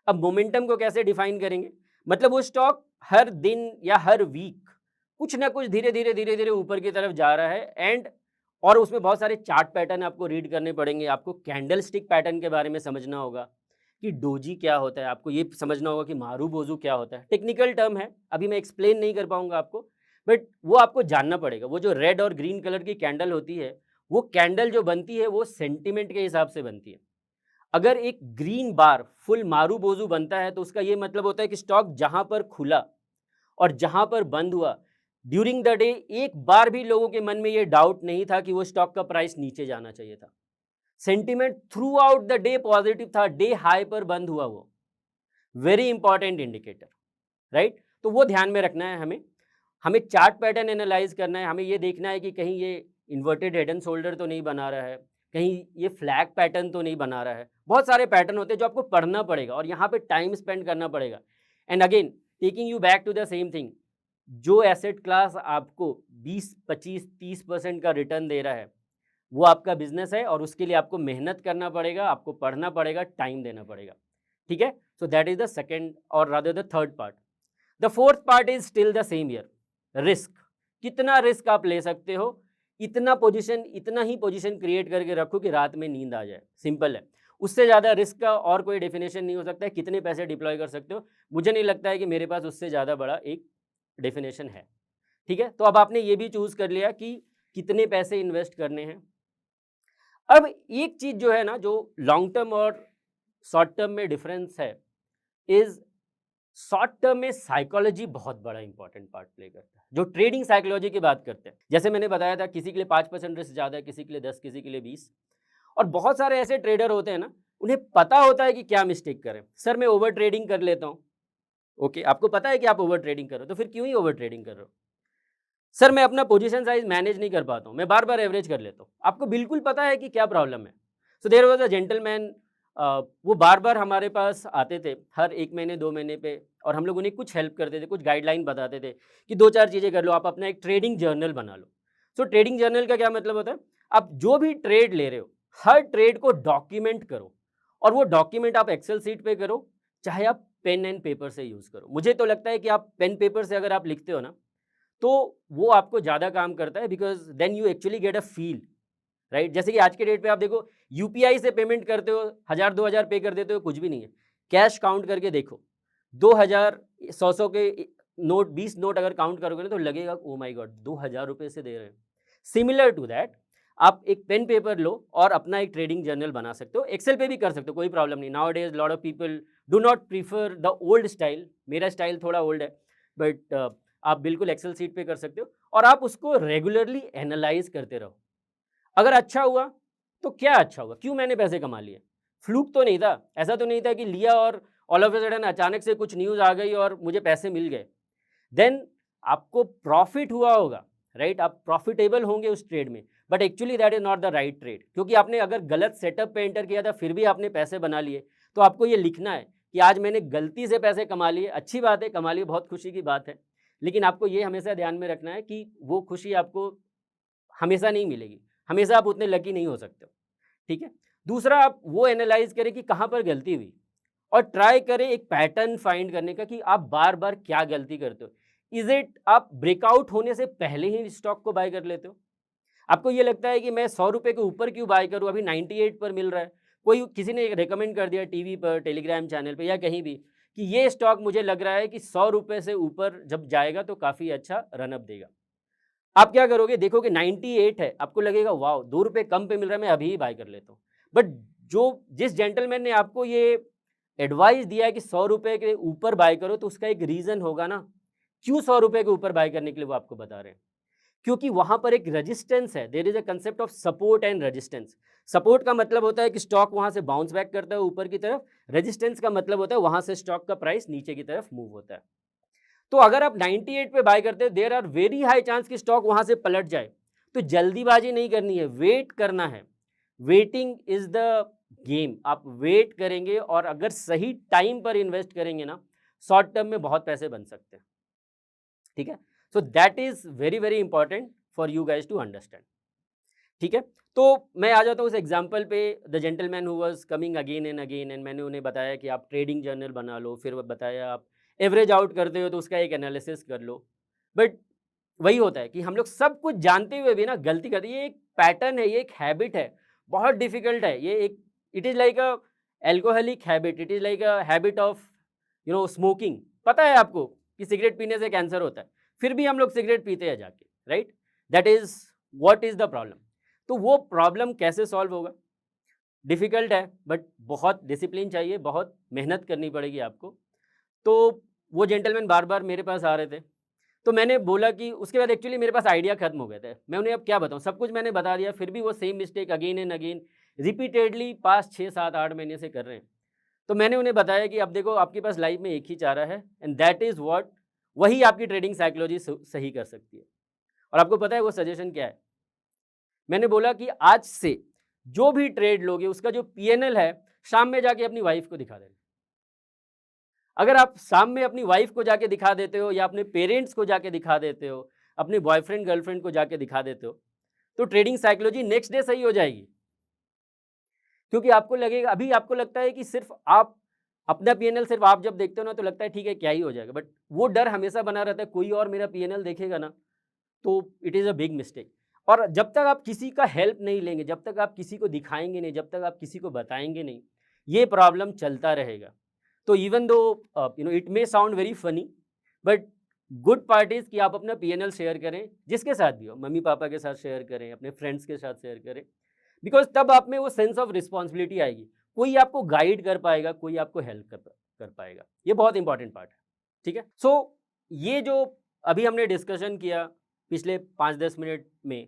अब मोमेंटम को कैसे डिफाइन करेंगे, मतलब वो स्टॉक हर दिन या हर वीक कुछ ना कुछ धीरे धीरे ऊपर की तरफ जा रहा है। एंड और उसमें बहुत सारे चार्ट पैटर्न आपको रीड करने पड़ेंगे, आपको कैंडल स्टिक पैटर्न के बारे में समझना होगा कि डोजी क्या होता है, आपको ये समझना होगा कि मारू बोजू क्या होता है। टेक्निकल टर्म है, अभी मैं एक्सप्लेन नहीं कर पाऊंगा आपको, बट वो आपको जानना पड़ेगा। वो जो रेड और ग्रीन कलर की कैंडल होती है, वो कैंडल जो बनती है वो सेंटिमेंट के हिसाब से बनती है। अगर एक ग्रीन बार फुल मारू बोजू बनता है तो उसका ये मतलब होता है कि स्टॉक जहां पर खुला और जहां पर बंद हुआ ड्यूरिंग द डे, एक बार भी लोगों के मन में ये डाउट नहीं था कि वो स्टॉक का प्राइस नीचे जाना चाहिए था। Sentiment through out the day positive था, डे हाई पर बंद हुआ वो। Very important indicator, right? तो वो ध्यान में रखना है हमें। हमें चार्ट पैटर्न एनालाइज करना है, हमें ये देखना है कि कहीं ये इन्वर्टेड हेड एंड शोल्डर तो नहीं बना रहा है, कहीं ये फ्लैग पैटर्न तो नहीं बना रहा है। बहुत सारे पैटर्न होते हैं जो आपको पढ़ना पड़ेगा और यहाँ पे टाइम स्पेंड करना पड़ेगा। And again taking you back to the same thing, जो एसेट क्लास आपको 20, 25, 30% का रिटर्न दे रहा है वो आपका बिजनेस है और उसके लिए आपको मेहनत करना पड़ेगा, आपको पढ़ना पड़ेगा, टाइम देना पड़ेगा। ठीक है, so that is the second or rather the third part. The fourth part is still the same year, risk. कितना रिस्क आप ले सकते हो, इतना ही पोजीशन क्रिएट करके रखो कि रात में नींद आ जाए, सिंपल है। उससे ज़्यादा रिस्क का और कोई डेफिनेशन नहीं हो सकता है। कितने पैसे डिप्लॉय कर सकते हो, मुझे नहीं लगता है कि मेरे पास उससे ज़्यादा बड़ा एक डेफिनेशन है। ठीक है, तो अब आपने ये भी चूज कर लिया कि कितने पैसे इन्वेस्ट करने हैं। अब एक चीज जो है ना, जो लॉन्ग टर्म और शॉर्ट टर्म में डिफरेंस है, इज शॉर्ट टर्म में साइकोलॉजी बहुत बड़ा इंपॉर्टेंट पार्ट प्ले करता है। जो ट्रेडिंग साइकोलॉजी की बात करते हैं, जैसे मैंने बताया था, किसी के लिए 5% रिस्क ज़्यादा है, किसी के लिए 10, किसी के लिए 20। और बहुत सारे ऐसे ट्रेडर होते हैं ना, उन्हें पता होता है कि क्या मिस्टेक करें। सर मैं ओवर ट्रेडिंग कर लेता हूँ। ओके, आपको पता है कि आप ओवर ट्रेडिंग कर रहे हो, तो फिर क्यों ही ओवर ट्रेडिंग कर रहे हो? सर मैं अपना पोजीशन साइज़ मैनेज नहीं कर पाता हूँ, मैं बार-बार एवरेज कर लेता हूँ। आपको बिल्कुल पता है कि क्या प्रॉब्लम है। So there was a gentleman वो बार-बार हमारे पास आते थे, हर 1 महीने 2 महीने पे और हम लोग उन्हें कुछ हेल्प करते थे, कुछ गाइडलाइन बताते थे कि 2-4 चीज़ें कर लो, आप अपना एक ट्रेडिंग जर्नल बना लो। सो ट्रेडिंग जर्नल का क्या मतलब होता है? आप जो भी ट्रेड ले रहे हो, हर ट्रेड को डॉक्यूमेंट करो और वो डॉक्यूमेंट आप एक्सेल शीट पे करो, चाहे आप पेन एंड पेपर से यूज़ करो। मुझे तो लगता है कि आप पेन पेपर से अगर आप लिखते हो ना, तो वो आपको ज़्यादा काम करता है because then you actually get a feel, right? जैसे कि आज के डेट पे आप देखो यूपीआई से पेमेंट करते हो, 1000 2000 पे कर देते हो, कुछ भी नहीं है। कैश काउंट करके देखो, 2000 100-100 के नोट 20 नोट अगर काउंट करोगे ना तो लगेगा ओह माय गॉड! 2000 रुपए से दे रहे हैं। सिमिलर टू दैट आप एक पेन पेपर लो और अपना एक ट्रेडिंग जर्नल बना सकते हो। एक्सेल पे भी कर सकते हो, कोई प्रॉब्लम नहीं। Nowadays lot of people do not prefer the old style. मेरा स्टाइल थोड़ा ओल्ड है, बट आप बिल्कुल एक्सेल शीट पे कर सकते हो और आप उसको रेगुलरली एनालाइज़ करते रहो। अगर अच्छा हुआ, तो क्या अच्छा हुआ? क्यों मैंने पैसे कमा लिए? फ्लूक तो नहीं था। ऐसा तो नहीं था कि लिया और ऑल ऑफ अ सडन अचानक से कुछ न्यूज़ आ गई और मुझे पैसे मिल गए। देन आपको प्रॉफ़िट हुआ होगा, राइट? आप प्रॉफ़िटेबल होंगे उस ट्रेड में, but actually that is not the right trade क्योंकि आपने अगर गलत सेटअप पे एंटर किया था, फिर भी आपने पैसे बना लिए। तो आपको ये लिखना है कि आज मैंने गलती से पैसे कमा लिए, अच्छी बात है, कमा लिए, बहुत खुशी की बात है। लेकिन आपको ये हमेशा ध्यान में रखना है कि वो खुशी आपको हमेशा नहीं मिलेगी। हमेशा आप उतने लकी नहीं हो सकते हो, ठीक है? दूसरा आप वो एनालाइज़ करें कि कहाँ पर गलती हुई और ट्राई करें एक पैटर्न फाइंड करने का कि आप बार-बार क्या गलती करते हो। इज़ इट आप ब्रेकआउट होने से पहले ही स्टॉक को बाय कर लेते हो? आपको ये लगता है कि मैं ₹100 के ऊपर क्यों बाय करूँ? अभी 98 पर मिल रहा है। कोई किसी ने रिकमेंड कर दिया टीवी पर, टेलीग्राम चैनल पे या कहीं भी कि ये स्टॉक मुझे लग रहा है कि ₹100 से ऊपर जब जाएगा तो काफ़ी अच्छा रन अप देगा। आप क्या करोगे? देखोगे 98 है, आपको लगेगा वॉव! ₹2 कम पे मिल रहा है, मैं अभी ही बाय कर लेता हूँ। बट जो जिस जेंटलमैन ने आपको ये एडवाइस दिया है कि ₹100 के ऊपर बाय करो, तो उसका एक रीज़न होगा ना, क्यों ₹100 के ऊपर बाय करने के लिए वो आपको बता रहे हैं। क्योंकि वहाँ पर एक रेजिस्टेंस है, there is a concept of support and resistance. Support का मतलब होता है कि स्टॉक वहाँ से बाउंस बैक करता है ऊपर की तरफ, रेजिस्टेंस का मतलब होता है वहाँ से स्टॉक का प्राइस नीचे की तरफ मूव होता है। तो अगर आप 98 पे बाय करते हैं, there are very high chance कि स्टॉक वहाँ से पलट जाए। तो जल्दीबाजी नहीं करनी है, वेट करना है। Waiting is the game. आप वेट करेंगे और अगर सही टाइम पर इन्वेस्ट करेंगे ना, शॉर्ट टर्म में बहुत पैसे बन सकते हैं, ठीक है? So that is very, very important for you guys to understand, ठीक है? तो मैं आ जाता हूँ उस एग्ज़ाम्पल पे, the gentleman who was coming again and again and मैंने उन्हें बताया कि आप ट्रेडिंग जर्नल बना लो, फिर वो बताया आप एवरेज आउट करते हो तो उसका एक एनालिसिस कर लो। बट वही होता है कि हम लोग सब कुछ जानते हुए भी ना गलती करते हैं। ये एक पैटर्न है, ये एक हैबिट है, बहुत डिफ़िकल्ट है। ये एक it is like a alcoholic habit, it is like a habit of smoking. पता है आपको कि सिगरेट पीने से कैंसर होता है, फिर भी हम लोग सिगरेट पीते हैं जाके, right? That is what is the problem. तो वो प्रॉब्लम कैसे सॉल्व होगा? डिफ़िकल्ट है बट बहुत डिसिप्लिन चाहिए, बहुत मेहनत करनी पड़ेगी आपको। तो वो जेंटलमैन बार-बार मेरे पास आ रहे थे। तो मैंने बोला कि उसके बाद एक्चुअली मेरे पास आइडिया खत्म हो गए थे। मैं उन्हें अब क्या बताऊँ? सब कुछ मैंने बता दिया, फिर भी वो same mistake again and again repeatedly past 6, 7, 8 महीने से कर रहे हैं। तो मैंने उन्हें बताया कि अब देखो आपके पास लाइफ़ में एक ही चारा है एंड दैट इज़ व्हाट वही आपकी ट्रेडिंग साइकोलॉजी सही कर सकती है। और आपको पता है वो सजेशन क्या है? मैंने बोला कि आज से जो भी ट्रेड लोगे उसका जो पीएनएल है, शाम में जाके अपनी वाइफ़ को दिखा देना। अगर आप शाम में अपनी वाइफ़ को जाके दिखा देते हो या अपने पेरेंट्स को जाके दिखा देते हो, अपने बॉयफ्रेंड गर्लफ्रेंड को जाके दिखा देते हो, तो ट्रेडिंग साइकोलॉजी नेक्स्ट डे सही हो जाएगी। क्योंकि आपको लगेगा अभी आपको लगता है कि सिर्फ़ आप अपना पीएनएल सिर्फ़ आप जब देखते हो ना तो लगता है ठीक है क्या ही हो जाएगा, बट वो डर हमेशा बना रहता है कोई और मेरा पीएनएल देखेगा ना, तो it is a big mistake. और जब तक आप किसी का हेल्प नहीं लेंगे, जब तक आप किसी को दिखाएँगे नहीं, जब तक आप किसी को बताएँगे नहीं, ये प्रॉब्लम चलता रहेगा। तो even though it may sound very funny but good part is कि आप अपना पीएनएल शेयर करें, जिसके साथ भी हो, मम्मी-पापा के साथ शेयर करें, अपने फ्रेंड्स के साथ शेयर करें। बिकॉज़ तब आप में वो सेंस ऑफ रिस्पॉन्सिबिलिटी आएगी। कोई आपको गाइड कर पाएगा, कोई आपको हेल्प कर पाएगा। ये बहुत इंपॉर्टेंट पार्ट है, ठीक है? सो ये जो अभी हमने डिस्कशन किया पिछले 5-10 मिनट में,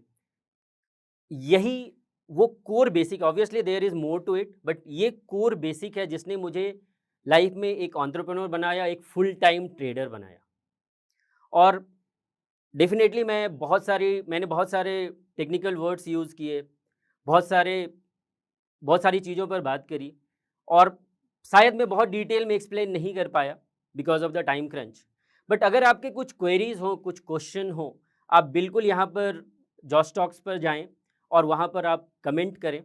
यही वो core basic obviously there is more to it but ये कोर बेसिक है जिसने मुझे लाइफ़ में एक एंटरप्रेन्योर बनाया, एक फुल टाइम ट्रेडर बनाया। और डेफ़िनेटली मैंने बहुत सारे टेक्निकल वर्ड्स यूज़ किए, बहुत सारे बहुत सारी चीज़ों पर बात करी और शायद मैं बहुत डिटेल में एक्सप्लेन नहीं कर पाया because of the time crunch. But अगर आपके कुछ क्वेरीज़ हों, कुछ क्वेश्चन हो, आप बिल्कुल यहाँ पर जॉश टॉक्स पर जाएँ और वहाँ पर आप कमेंट करें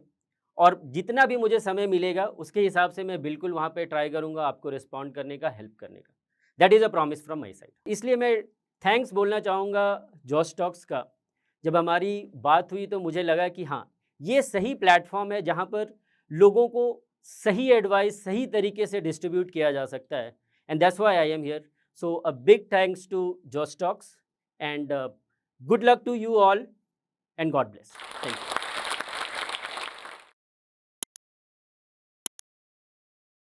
और जितना भी मुझे समय मिलेगा उसके हिसाब से मैं बिल्कुल वहाँ पे ट्राई करूँगा आपको रिस्पॉन्ड करने का, हेल्प करने का। That is a promise from my side. इसलिए मैं थैंक्स बोलना चाहूँगा जॉश टॉक्स का। जब हमारी बात हुई तो मुझे लगा कि हाँ, ये सही प्लेटफ़ॉर्म है जहाँ पर लोगों को सही एडवाइस सही तरीके से डिस्ट्रीब्यूट किया जा सकता है and that's why I am here. So a big thanks to Josh Talks and good luck to you all and God bless. Thank you.